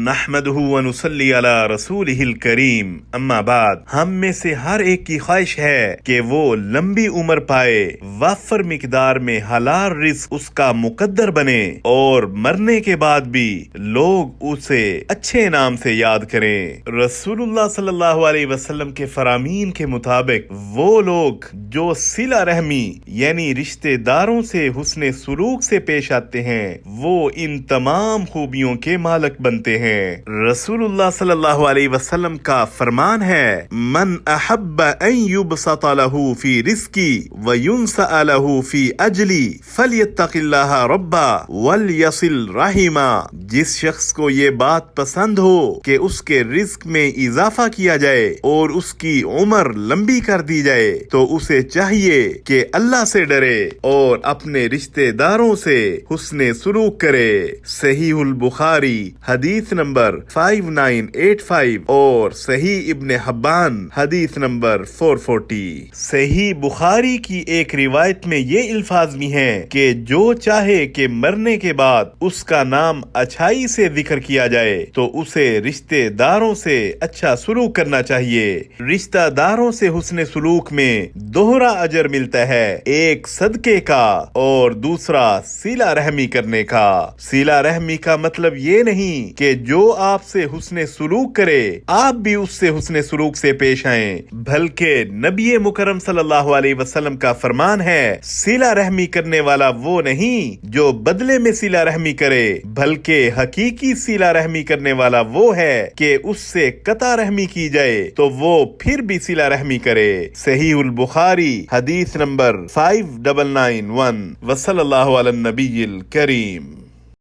نحمدہ ونصلی علی رسولہ الکریم اما بعد، ہم میں سے ہر ایک کی خواہش ہے کہ وہ لمبی عمر پائے، وافر مقدار میں حلال رزق اس کا مقدر بنے اور مرنے کے بعد بھی لوگ اسے اچھے نام سے یاد کریں۔ رسول اللہ صلی اللہ علیہ وسلم کے فرامین کے مطابق وہ لوگ جو صلہ رحمی یعنی رشتہ داروں سے حسن سلوک سے پیش آتے ہیں وہ ان تمام خوبیوں کے مالک بنتے ہیں۔ رسول اللہ صلی اللہ علیہ وسلم کا فرمان ہے، من احب ان یبسط لہ فی رزقی وینسأ لہ فی اجلی فلیتق اللہ ربہ ولیصل رحمہ۔ جس شخص کو یہ بات پسند ہو کہ اس کے رزق میں اضافہ کیا جائے اور اس کی عمر لمبی کر دی جائے تو اسے چاہیے کہ اللہ سے ڈرے اور اپنے رشتہ داروں سے حسن سلوک کرے۔ صحیح البخاری حدیث نمبر 5985 اور صحیح ابن حبان حدیث نمبر 440۔ صحیح بخاری کی ایک روایت میں یہ الفاظ بھی ہیں کہ جو چاہے کہ مرنے کے بعد اس کا نام اچھائی سے ذکر کیا جائے تو اسے رشتہ داروں سے اچھا سلوک کرنا چاہیے۔ رشتہ داروں سے حسن سلوک میں دوہرا اجر ملتا ہے، ایک صدقے کا اور دوسرا صلہ رحمی کرنے کا۔ صلہ رحمی کا مطلب یہ نہیں کہ جو آپ سے حسن سلوک کرے آپ بھی اس سے حسن سلوک سے پیش آئیں، بلکہ نبی مکرم صلی اللہ علیہ وسلم کا فرمان ہے، صلہ رحمی کرنے والا وہ نہیں جو بدلے میں صلہ رحمی کرے، بلکہ حقیقی صلہ رحمی کرنے والا وہ ہے کہ اس سے قطع رحمی کی جائے تو وہ پھر بھی صلہ رحمی کرے۔ صحیح البخاری حدیث نمبر 5991۔ وصلی اللہ علی النبی الکریم۔